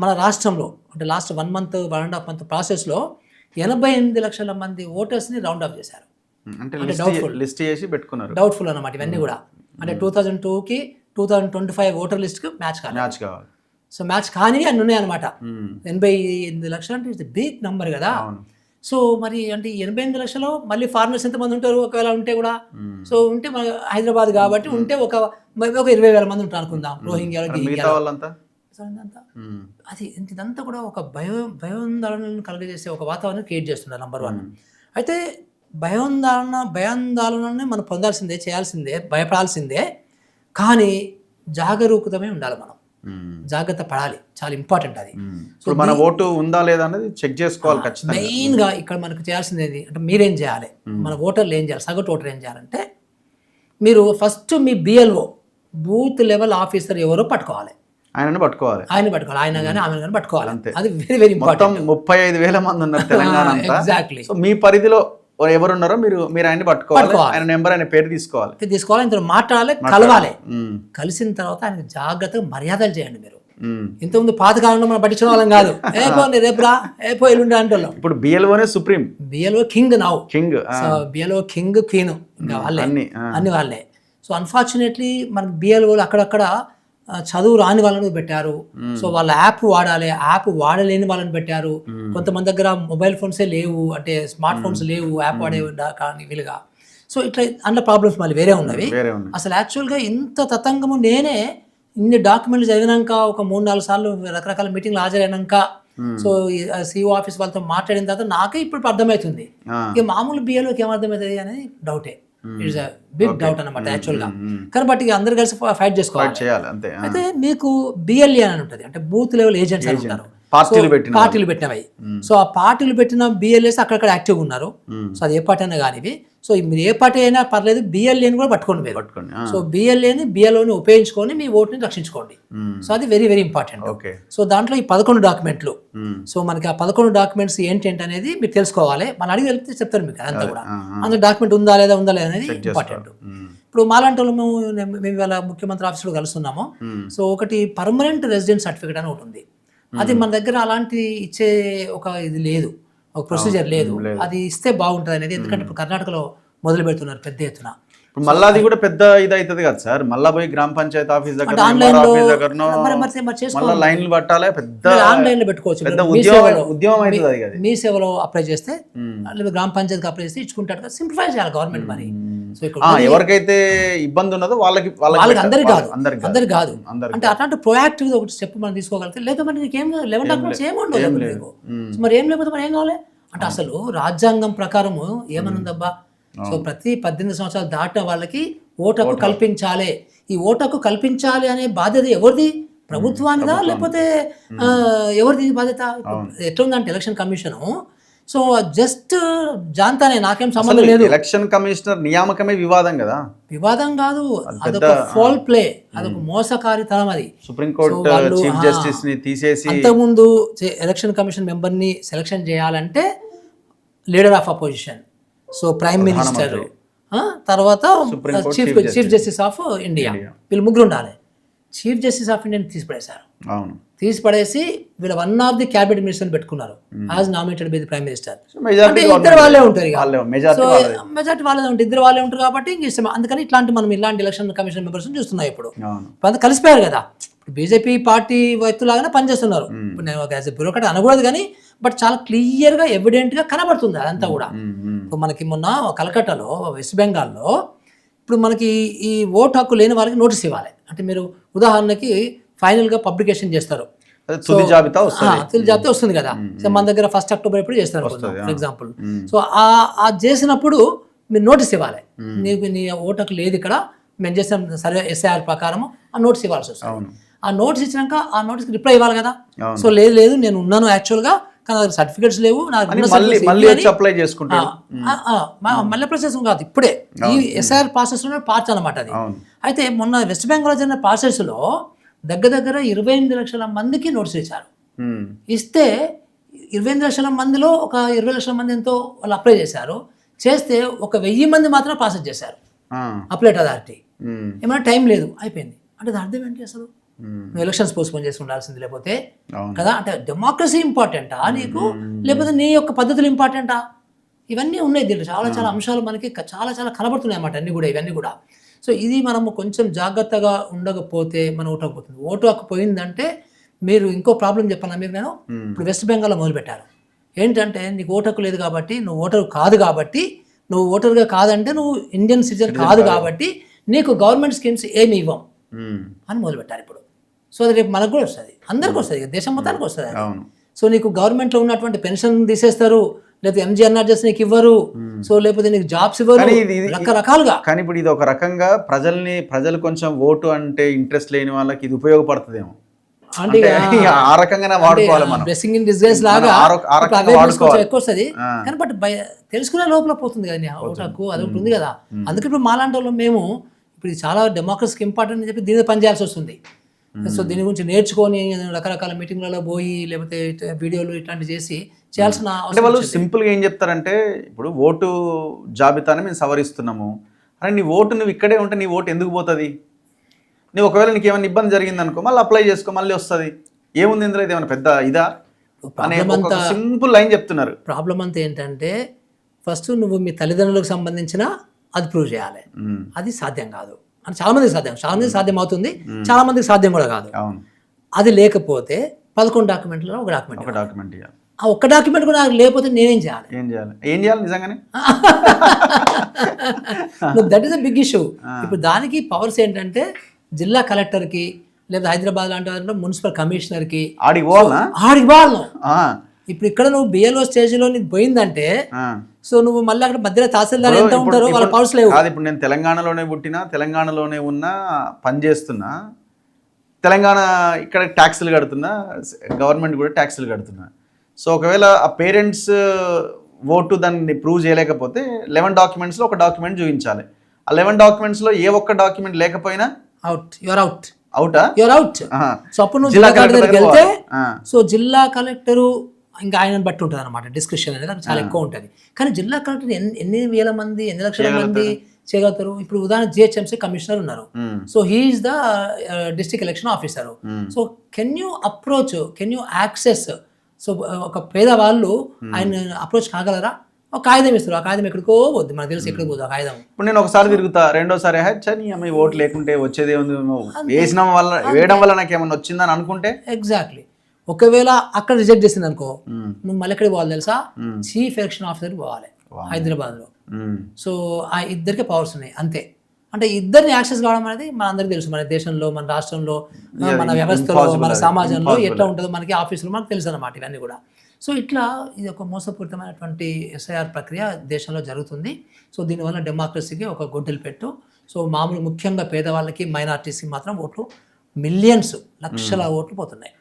మన రాష్ట్రంలో అంటే లాస్ట్ 1 మంత్ 1.5 మంత్ ప్రాసెస్లో 88 లక్షల మంది ఓటర్స్ని రౌండ్ ఆఫ్ చేశారు. అంటే లిస్ట్ చేసి పెట్టుకున్నారు. డౌట్ఫుల్ అన్నమాట ఇవన్నీ కూడా. అంటే 2002కి 2025 ఓటర్ లిస్ట్కి మ్యాచ్ కావాలి. సో మ్యాచ్ కానివి అన్నీ ఉన్నాయన్నమాట. 88 లక్షలు అంటే ఇట్స్ బిగ్ నంబర్ కదా. సో మరి అంటే 88 లక్షలు మళ్ళీ ఫారినర్స్ ఎంతమంది ఉంటారు ఒకవేళ ఉంటే కూడా. సో ఉంటే మన హైదరాబాద్ కాబట్టి ఉంటే ఒక 20,000 మంది ఉంటారు అనుకుందాం. రోహింగ్యాలు అది ఇదంతా కూడా ఒక భయోందోళనను కలుగజేసే ఒక వాతావరణం క్రియేట్ చేస్తున్నారు. నంబర్ 1. అయితే భయాందోళనని మనం పొందాల్సిందే, చేయాల్సిందే, భయపడాల్సిందే. కానీ జాగరూకతమే ఉండాలి. మనం జాగ్రత్త పడాలి, చాలా ఇంపార్టెంట్ అది. సో మన ఓటు ఉందా లేదా అనేది చెక్ చేసుకోవాలి ఖచ్చితంగా. మెయిన్గా ఇక్కడ మనకు చేయాల్సింది ఏంటి అంటే మీరేం చేయాలి, మన ఓటర్లు ఏం చేయాలి, సగటు ఓటర్ ఏం చేయాలంటే మీరు ఫస్ట్ మీ BLO బూత్ లెవెల్ ఆఫీసర్ ఎవరో పట్టుకోవాలి. ఆయన పట్టుకోవాలి, ఆయన కానీ ఆమె కానీ పట్టుకోవాలి. అది వెరీ వెరీ ఇంపార్టెంట్. 35,000 మంది ఉన్నారు తెలంగాణ అంతా. ఎగ్జాక్ట్లీ. సో మీ పరిధిలో ఎవరున్నారో మీరు ఆయన పట్టుకోవాలి, ఆయన నెంబర్, ఆయన పేరు తీసుకోవాలి. ఇంత మాట్లాడాలి, కలవాలి. కలిసిన తర్వాత ఆయన జాగ్రత్తగా మర్యాదలు చేయండి. మీరు ఇంతకుముందు పాతకాలంలో మనం పట్టించిన వాళ్ళం కాదు. రేపురా ఏపో ఎల్లుండి అంటే ఇప్పుడు BLOనే supreme, BLO king now. BLO king queen ఇంకా వాళ్ళే, అన్ని వాళ్ళే. సో అన్ఫార్చునేట్లీ మనకు BLOలు అక్కడక్కడ చదువు రాని వాళ్ళని పెట్టారు. సో వాళ్ళ యాప్ వాడాలి, యాప్ వాడలేని వాళ్ళని పెట్టారు. కొంతమంది దగ్గర మొబైల్ ఫోన్సే లేవు, అంటే స్మార్ట్ ఫోన్స్ లేవు యాప్ వాడే కానీ వీలుగా. సో ఇట్లా అందులో ప్రాబ్లమ్స్ మళ్ళీ వేరే ఉన్నవి. అసలు యాక్చువల్గా ఇంత తతంగము నేనే ఇన్ని డాక్యుమెంట్లు చదివినాక ఒక 3-4 సార్లు రకరకాల మీటింగ్లు హాజరైనాక సో CEO ఆఫీస్ వాళ్ళతో మాట్లాడిన తర్వాత నాకే ఇప్పుడు అర్థమవుతుంది. ఇక మామూలు BLOకి ఏమర్థమవుతుంది అనేది డౌటే. ఇట్స్ అ బిగ్ డౌట్ అన్నమాట యాక్చువల్గా. కానీ బట్ ఇక అందరు కలిసి ఫైట్ చేసుకోవాలి. అయితే మీకు BLE అని ఉంటుంది, అంటే బూత్ లెవెల్ ఏజెంట్స్ అని ఉంటారు, పార్టీలు పెట్టినవి. సో ఆ పార్టీలు పెట్టిన BLAs అక్కడక్కడ యాక్టివ్గా ఉన్నారు. సో అది ఏ పార్టీ అయినా కానివి. సో మీరు ఏ పార్టీ అయినా పర్లేదు, BLAని కూడా పట్టుకోండి మీరు. సో BLAని BLOని ఉపయోగించుకొని మీ ఓటుని రక్షించుకోండి. సో అది వెరీ వెరీ ఇంపార్టెంట్. సో దాంట్లో ఈ 11 డాక్యుమెంట్లు. సో మనకి ఆ 11 డాక్యుమెంట్స్ ఏంటి అనేది మీరు తెలుసుకోవాలి. మన అడిగి వెళ్తే చెప్తారు మీకు అదంతా కూడా. అందులో డాక్యుమెంట్ ఉందా లేదా అనేది ఇంపార్టెంట్. ఇప్పుడు మాలాంటి వాళ్ళు మేము ఇవాళ ముఖ్యమంత్రి ఆఫీసులో కలుస్తున్నాము. సో ఒకటి పర్మనెంట్ రెసిడెంట్ సర్టిఫికేట్ అని ఒకటి ఉంది. అది మన దగ్గర అలాంటి ఇచ్చే ఒక ఇది లేదు, ఒక ప్రొసీజర్ లేదు. అది ఇస్తే బాగుంటుంది అనేది. ఎందుకంటే ఇప్పుడు కర్ణాటకలో మొదలు పెడుతున్నారు పెద్ద ఎత్తున. మళ్ళీ అది కూడా పెద్ద ఇది అవుతుంది కదా సార్. మళ్ళీ పోయి గ్రామ పంచాయతీ ఆఫీస్ దగ్గర లైన్లు పట్టాలి, పెద్ద ఆన్లైన్ లో పెట్టుకోవచ్చు. ఉద్యమం అవుతుంది. మీ సేవలో అప్లై చేస్తే గ్రామ పంచాయతీకి అప్లై చేస్తే ఇచ్చుకుంటారు. సింప్లిఫై చేయాలి గవర్నమెంట్ మరి. సో ఎవరికైతే ఇబ్బంది ఉన్నదో వాళ్ళకి అందరికి కాదు. అంటే అట్లాంటి ప్రొయాక్టివ్ ఒక స్టెప్ మనం తీసుకోగలిగితే, లేదా మరి నీకేం 11 డాక్యుమెంట్స్ ఏముండవు మరి, ఏం లేకపోతే మరి ఏం కావాలి అంటే అసలు రాజ్యాంగం ప్రకారము ఏమనుందబ్బా. సో ప్రతి 18 సంవత్సరాలు దాటిన వాళ్ళకి ఓటు హక్కు కల్పించాలి. ఈ ఓటు హక్కు కల్పించాలి అనే బాధ్యత ఎవరిది? ప్రభుత్వానిదా లేకపోతే ఎవరిది బాధ్యత? ఎట్లా ఉందంటే ఎలక్షన్ కమిషను సో జస్ట్ జాంతానే, నాకేం సంబంధం లేదు. ఎలక్షన్ కమిషనర్ నియామకమే వివాదం కదా. వివాదం కాదు, అదొక ఫౌల్ ప్లే, అదొక మోసకారితనం. అది సుప్రీంకోర్టు చీఫ్ జస్టిస్ ని తీసేసి అంతకుముందు ఎలక్షన్ కమిషన్ మెంబర్ని సెలక్షన్ చేయాలంటే leader of opposition, so prime minister, తర్వాత చీఫ్ జస్టిస్ ఆఫ్ ఇండియా, వీళ్ళు ముగ్గురు ఉండాలి. చీఫ్ జస్టిస్ ఆఫ్ ఇండియా తీసిపడేశారు. తీసిపడేసి వీళ్ళ one of the cabinet minister పెట్టుకున్నారు as nominated by the prime minister. అంటే ఇద్దరు వాళ్ళే ఉంటారు, సో మెజార్టీ వాళ్ళే ఉంటారు, ఇద్దరు వాళ్ళే ఉంటారు కాబట్టి ఇంక ఇష్టం. అందుకని ఇలాంటి ఎలక్షన్ కమిషన్ మెంబర్స్ చూస్తున్నాయి. ఇప్పుడు కలిసిపోయారు కదా. ఇప్పుడు బీజేపీ పార్టీ వ్యక్తులాగానే పనిచేస్తున్నారు. ఇప్పుడు నేను ఒక యాజ్ ఎ బ్యూరోక్రాట్ అనకూడదు కానీ, బట్ చాలా క్లియర్గా ఎవిడెంట్గా కనబడుతుంది అదంతా కూడా. ఇప్పుడు మనకి మొన్న కలకట్టాలో వెస్ట్ బెంగాల్లో ఇప్పుడు మనకి ఈ ఓటు హక్కు లేని వాళ్ళకి నోటీస్ ఇవ్వాలి. అంటే మీరు ఉదాహరణకి ఫైనల్గా పబ్లికేషన్ చేస్తారు, తుది జాబితా వస్తుంది కదా. సో మన దగ్గర 1 అక్టోబర్ ఎప్పుడు చేస్తారు ఫర్ ఎగ్జాంపుల్. సో ఆ చేసినప్పుడు మీరు నోటీస్ ఇవ్వాలి, నీకు నీ ఓటు హక్కు లేదు ఇక్కడ, మేము చేసిన సర్వే SIR ప్రకారం ఆ నోటీస్ ఇవ్వాల్సి వస్తుంది. ఆ నోటీస్ ఇచ్చినాక ఆ నోటీస్కి రిప్లై ఇవ్వాలి కదా. సో లేదు నేను ఉన్నాను యాక్చువల్గా, కానీ నాకు సర్టిఫికేట్స్ లేవు, మళ్ళీ అప్లై చేసుకుంటాను. మళ్ళీ ప్రాసెస్ కాదు, ఇప్పుడే ఈ SIR ప్రాసెస్ పార్ట్స్ అనమాట అది. అయితే మొన్న వెస్ట్ బెంగాల్ జరిగిన ప్రాసెస్లో దగ్గర 28 లక్షల మందికి నోటీసులు ఇచ్చారు. ఇస్తే 28 లక్షల మందిలో ఒక 20 లక్షల మంది ఎంతో వాళ్ళు అప్లై చేశారు. చేస్తే ఒక 1000 మంది మాత్రం ప్రాసెస్ చేశారు అప్లైట్ అథారిటీ. ఏమైనా టైం లేదు, అయిపోయింది. అంటే అర్థం ఏంటి అసలు? నువ్వు ఎలక్షన్స్ పోస్ట్పోన్ చేసి ఉండాల్సింది, లేకపోతే అవును. కదా. అంటే డెమోక్రసీ ఇంపార్టెంటా నీకు, లేకపోతే నీ యొక్క పద్ధతులు ఇంపార్టెంటా? ఇవన్నీ ఉన్నాయి దీంట్లో, చాలా చాలా అంశాలు మనకి చాలా చాలా కనబడుతున్నాయి అన్నమాట అన్ని కూడా, ఇవన్నీ కూడా. సో ఇది మనము కొంచెం జాగ్రత్తగా ఉండకపోతే మన ఓటు హక్కు పోతుంది. ఓటు హక్కు పోయిందంటే మీరు ఇంకో ప్రాబ్లం చెప్పాలా మీరు, నేను ఇప్పుడు వెస్ట్ బెంగాల్లో మొదలుపెట్టారు. ఏంటంటే నీకు ఓటు హక్కు లేదు కాబట్టి, నువ్వు ఓటర్ కాదు కాబట్టి, నువ్వు ఓటర్గా కాదంటే నువ్వు ఇండియన్ సిటిజన్ కాదు కాబట్టి నీకు గవర్నమెంట్ స్కీమ్స్ ఏమి ఇవ్వం అని మొదలుపెట్టారు ఇప్పుడు. సో అది రేపు మనకు కూడా వస్తుంది, అందరికీ వస్తుంది, దేశం మొత్తానికి వస్తుంది అది. సో నీకు గవర్నమెంట్లో ఉన్నటువంటి పెన్షన్ తీసేస్తారు, లేకపోతే ఎంజీఎన్ఆర్జీఎస్ నీకు ఇవ్వరు, సో లేకపోతే నీకు జాబ్స్ ఇవ్వరు, రకరకాలుగా. కానీ ఇప్పుడు ఇది ఒక రకంగా ప్రజలు కొంచెం ఓటు అంటే ఇంట్రెస్ట్ లేని వాళ్ళకి ఇది ఉపయోగపడుతుందేమో, అంటే ఆ రకంగానే వాడుకోవాలి మనం. బ్లెస్సింగ్ ఇన్ డిస్గైస్ లాగా ఎక్కువ వస్తుంది, కానీ బట్ తెలుసుకునే లోపల పోతుంది కదా ఓటు హక్కు, అది ఒకటి ఉంది కదా. అందుకే ఇప్పుడు మాలాంటి వాళ్ళు మేము ఇప్పుడు చాలా డెమోక్రసీకి ఇంపార్టెంట్ అని చెప్పి దీని పనిచేయాల్సి వస్తుంది. సో దీని గురించి నేర్చుకొని రకరకాల మీటింగ్లలో పోయి, లేకపోతే వీడియోలు ఇట్లాంటివి చేసి చేయాల్సిన అంటే వాళ్ళు సింపుల్గా ఏం చెప్తారంటే, ఇప్పుడు ఓటు జాబితాని మేము సవరిస్తున్నాము అని, నీ ఓటు నువ్వు ఇక్కడే ఉంటే నీ ఓటు ఎందుకు పోతుంది? నువ్వు ఒకవేళ నీకు ఏమైనా ఇబ్బంది జరిగింది అనుకో, మళ్ళీ అప్లై చేసుకో, మళ్ళీ వస్తుంది, ఏముంది ఇందులో, ఇది ఏమైనా పెద్ద ఇదా అనే ఒక సింపుల్ లైన్ చెప్తున్నారు. ప్రాబ్లం అంతా ఏంటంటే, ఫస్ట్ నువ్వు మీ తల్లిదండ్రులకు సంబంధించిన అది ప్రూవ్ చేయాలి, అది సాధ్యం కాదు అని చాలా మందికి సాధ్యం, చాలా మందికి సాధ్యం అవుతుంది, చాలా మందికి సాధ్యం కూడా కాదు. అది లేకపోతే 11 డాక్యుమెంట్లలో ఒక డాక్యుమెంట్ ఇవ్వాలి. ఆ ఒక్క డాక్యుమెంట్ కూడా లేకపోతే నేనేం చేయాలి? ఏం చేయాలి నిజంగానే? That is a big issue. ఇప్పుడు దానికి పవర్స్ ఏంటంటే జిల్లా కలెక్టర్కి, లేదా హైదరాబాద్ లాంటి మున్సిపల్ కమిషనర్కి ఆడికి పోవాలి. ఇప్పుడు ఇక్కడ నువ్వు బిఎల్ఓ స్టేజ్లో నీకు పోయిందంటే, సో నువ్వు మళ్ళీ అక్కడ మధ్యలో తహసీల్దార్ ఎంత ఉంటారో వాళ్ళ పవర్స్ లేవు. ఇప్పుడు నేను తెలంగాణలోనే పుట్టినా, తెలంగాణలోనే ఉన్నా, పని చేస్తున్నా, తెలంగాణ ఇక్కడ ట్యాక్సులు కడుతున్నా, గవర్నమెంట్ కూడా ట్యాక్సులు కడుతున్నా. సో ఒకవేళ ఆ పేరెంట్స్ ఓటు దాన్ని ప్రూవ్ చేయలేకపోతే 11 డాక్యుమెంట్స్లో ఒక డాక్యుమెంట్ చూపించాలి. ఆ 11 డాక్యుమెంట్స్లో ఏ ఒక్క డాక్యుమెంట్ లేకపోయినా అవుట్, యువర్ అవుట్. అవుటా? Your out. సో అప్పుడు నువ్వు జిల్లా కలెక్టర్ దగ్గరికి వెళ్తే, సో జిల్లా కలెక్టరు ఇంకా ఆయనను బట్టి ఉంటుంది అనమాట, డిస్కషన్ అనేది చాలా ఎక్కువ ఉంటుంది. కానీ జిల్లా కలెక్టర్ ఎన్ని వేల మంది, ఎన్ని లక్షల మంది చేయగలుగుతారు? ఇప్పుడు ఉదాహరణ జిహెచ్ఎంసీ కమిషనర్ ఉన్నారు, so he is the district election officer. So can you approach, can you access? So ఒక పేదవాళ్ళు ఆయన అప్రోచ్ కాగలరా? ఒక కాగితం ఇస్తారు, ఆ కాగితం ఎక్కడికో పోద్ది, మనకు తెలిసి ఎక్కడికి పోదు ఆ కాగితం. ఇప్పుడు నేను ఒకసారి తిరుగుతా, రెండోసారి నీ అమ్మాయి ఓటు లేకుంటే వచ్చేది ఉంది, వేయడం వల్ల నాకు ఏమన్నా వచ్చిందని అనుకుంటే, ఎగ్జాక్ట్లీ. ఒకవేళ అక్కడ రిజెక్ట్ చేసింది అనుకో, నువ్వు మళ్ళీ ఎక్కడికి పోవాలి తెలుసా? చీఫ్ ఎలక్షన్ ఆఫీసర్కి పోవాలి హైదరాబాద్లో. సో ఆ ఇద్దరికి పవర్స్ ఉన్నాయి అంతే. అంటే ఇద్దరిని యాక్సెస్ కావడం అనేది మన అందరికీ తెలుసు, మన దేశంలో, మన రాష్ట్రంలో, మన వ్యవస్థలో, మన సమాజంలో ఎట్లా ఉంటుందో మనకి ఆఫీసులో మనకు తెలుసు అన్నమాట ఇవన్నీ కూడా. సో ఇట్లా ఇది ఒక మోసపూరితమైనటువంటి ఎస్ఐఆర్ ప్రక్రియ దేశంలో జరుగుతుంది. సో దీనివల్ల డెమోక్రసీకి ఒక గొడ్డలి పెట్టు. సో మామూలు ముఖ్యంగా పేదవాళ్ళకి, మైనారిటీస్కి మాత్రం ఓట్లు మిలియన్స్, లక్షల ఓట్లు పోతున్నాయి.